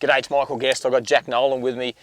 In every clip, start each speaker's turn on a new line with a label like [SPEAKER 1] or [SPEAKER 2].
[SPEAKER 1] G'day, it's Michael Guest. I've got Jack Nolan with me,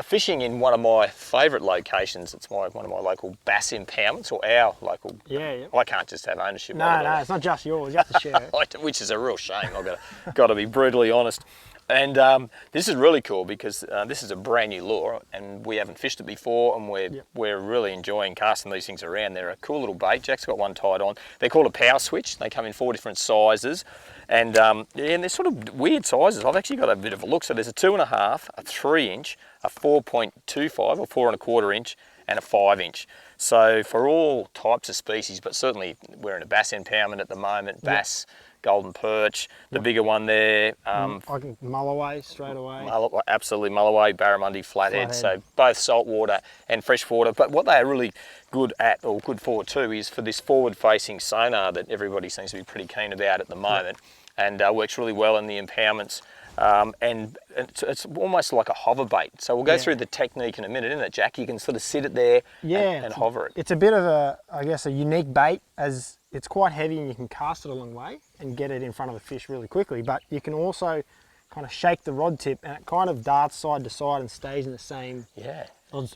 [SPEAKER 1] fishing in one of my favourite locations. It's one of my local bass impoundments, or our local.
[SPEAKER 2] Yeah.
[SPEAKER 1] I can't just have ownership.
[SPEAKER 2] No, it's not just yours. You have to share it.
[SPEAKER 1] Which is a real shame. I've got to be brutally honest. And this is really cool because this is a brand new lure, and we haven't fished it before, and we're really enjoying casting these things around. They're a cool little bait. Jack's got one tied on. They're called a power switch. They come in 4 different sizes, and they're sort of weird sizes. I've actually got a bit of a look. So there's a 2.5, a 3 inch, a 4.25 or 4.25 inch, and a 5 inch. So for all types of species, but certainly we're in a bass impoundment at the moment. Bass. Golden perch, the bigger one there.
[SPEAKER 2] I can mull away straight away.
[SPEAKER 1] Absolutely, mull away, barramundi, flathead. So both saltwater and freshwater. But what they are really good at, or good for too, is for this forward-facing sonar that everybody seems to be pretty keen about at the moment, and works really well in the impoundments. And it's almost like a hover bait. So we'll go through the technique in a minute, isn't it, Jack? You can sort of sit it there and hover it.
[SPEAKER 2] It's a bit of a unique bait, as it's quite heavy and you can cast it a long way and get it in front of the fish really quickly. But you can also kind of shake the rod tip and it kind of darts side to side and stays in the same,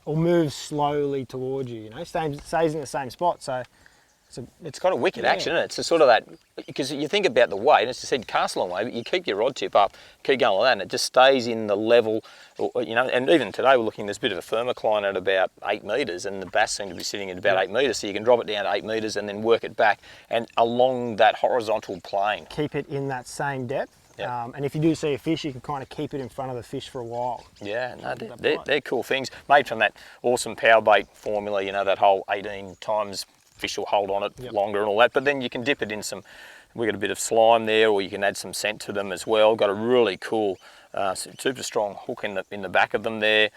[SPEAKER 2] or moves slowly towards you, stays in the same spot. So
[SPEAKER 1] it's got a wicked action, isn't it? It's a sort of that, because you think about the weight, and it's just said cast a long way, but you keep your rod tip up, keep going like that, and it just stays in the level, and even today we're looking, there's a bit of a thermocline at about 8 metres, and the bass seem to be sitting at about 8 metres, so you can drop it down to 8 metres and then work it back, and along that horizontal plane.
[SPEAKER 2] Keep it in that same depth. And if you do see a fish, you can kind of keep it in front of the fish for a while.
[SPEAKER 1] Yeah, no, they're cool things, made from that awesome PowerBait formula, that whole 18 times fish will hold on it longer and all that, but then you can dip it in some, we've got a bit of slime there, or you can add some scent to them as well. Got a really cool, super strong hook in the back of them there.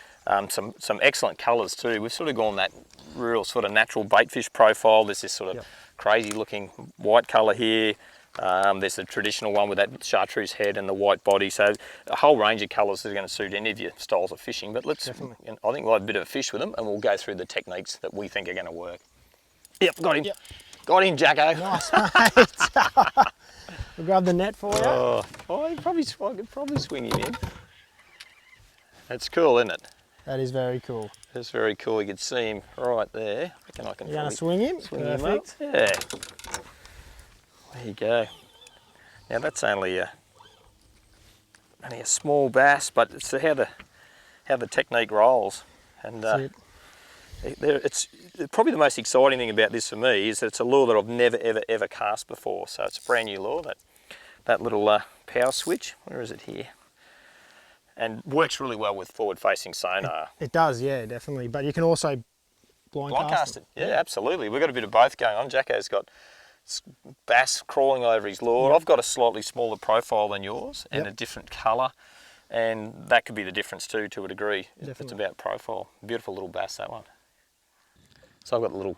[SPEAKER 1] Some excellent colours too. We've sort of gone that real sort of natural baitfish profile. There's this sort of crazy looking white colour here. There's the traditional one with that chartreuse head and the white body. So a whole range of colours that are going to suit any of your styles of fishing. But I think we'll have a bit of a fish with them, and we'll go through the techniques that we think are going to work. Yep, got him. Got him, Jacko.
[SPEAKER 2] Nice, mate. We'll grab the net for you.
[SPEAKER 1] I could probably swing him in. That's cool, isn't it?
[SPEAKER 2] That is very cool.
[SPEAKER 1] That's very cool. You can see him right there. I reckon I can.
[SPEAKER 2] You're going to swing him?
[SPEAKER 1] Perfect. Him up. Yeah. There you go. Now that's only a small bass, but it's how the technique rolls, and it's probably the most exciting thing about this for me is that it's a lure that I've never ever cast before. So it's a brand new lure, that little power switch. Where is it here? And works really well with forward-facing sonar.
[SPEAKER 2] It does, yeah, definitely. But you can also blind cast it.
[SPEAKER 1] Yeah, absolutely. We've got a bit of both going on. Jacko's got bass crawling over his lure. I've got a slightly smaller profile than yours and a different colour, and that could be the difference too, to a degree. Definitely. It's about profile. Beautiful little bass, that one. So I've got a little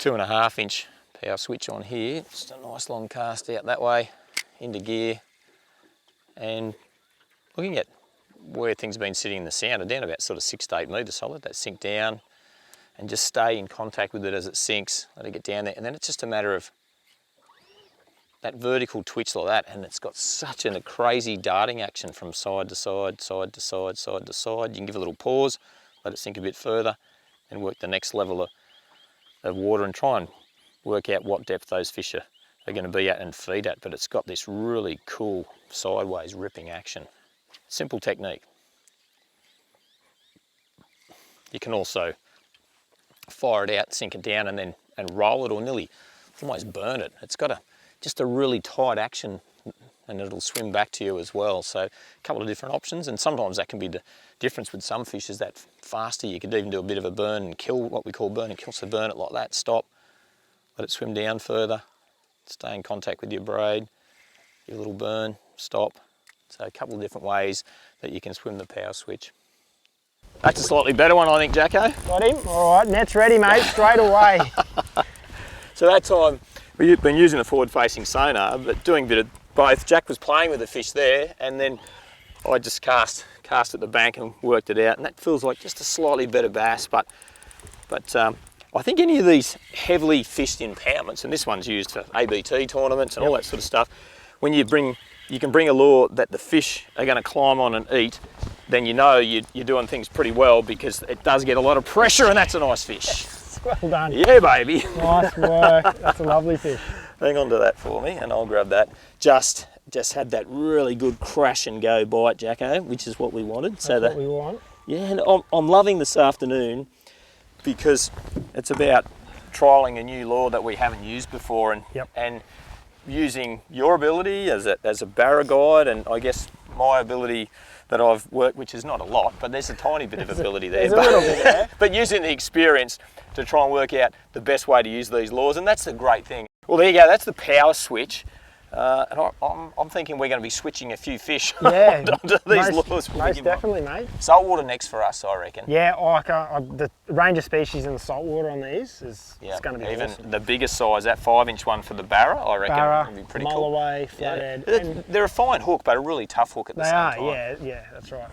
[SPEAKER 1] 2.5 inch power switch on here. Just a nice long cast out that way into gear, and looking at where things have been sitting in the sounder, down about sort of 6 to 8 metres. So I'll let that sink down and just stay in contact with it as it sinks, let it get down there, and then it's just a matter of that vertical twitch like that, and it's got such a crazy darting action from side to side, side to side, side to side. You can give a little pause, let it sink a bit further, and work the next level of water and try and work out what depth those fish are going to be at and feed at. But it's got this really cool sideways ripping action. Simple technique. You can also fire it out, sink it down, and roll it, or nearly almost burn it. It's got just a really tight action, and it'll swim back to you as well. So a couple of different options, and sometimes that can be the difference with some fish, is that faster you could even do a bit of a burn and kill, what we call burn and kill. So burn it like that, stop, let it swim down further, stay in contact with your braid, give a little burn, stop. So a couple of different ways that you can swim the power switch. That's a slightly better one, I think, Jacko.
[SPEAKER 2] Got him. All right, net's ready, mate, straight away.
[SPEAKER 1] So that time, we've been using a forward-facing sonar, but doing a bit of both. Jack was playing with the fish there, and then I just cast at the bank and worked it out, and that feels like just a slightly better bass. But I think any of these heavily fished impoundments, and this one's used for ABT tournaments and all that sort of stuff, when you bring you can bring a lure that the fish are going to climb on and eat, then you know you're doing things pretty well, because it does get a lot of pressure, and that's a nice fish.
[SPEAKER 2] Well done.
[SPEAKER 1] Yeah, baby.
[SPEAKER 2] Nice work. That's a lovely fish.
[SPEAKER 1] Hang on to that for me, and I'll grab that. Just had that really good crash and go bite, Jacko, which is what we wanted.
[SPEAKER 2] That's what we want.
[SPEAKER 1] Yeah, and I'm loving this afternoon because it's about trialling a new lure that we haven't used before, and using your ability as a barra guide, and I guess my ability that I've worked, which is not a lot, but there's a tiny bit of ability there.
[SPEAKER 2] There's a little bit there.
[SPEAKER 1] But using the experience to try and work out the best way to use these lures, and that's the great thing. Well, there you go, that's the power switch. And I'm thinking we're going to be switching a few fish onto these lures.
[SPEAKER 2] Most definitely, mate.
[SPEAKER 1] Saltwater next for us, I reckon.
[SPEAKER 2] Yeah, the range of species in the saltwater on these is it's going to be
[SPEAKER 1] even
[SPEAKER 2] awesome.
[SPEAKER 1] The biggest size, that 5-inch one for the barra, I reckon would be pretty cool.
[SPEAKER 2] Mulloway, flathead.
[SPEAKER 1] They're a fine hook, but a really tough hook at the same time.
[SPEAKER 2] Yeah, that's right.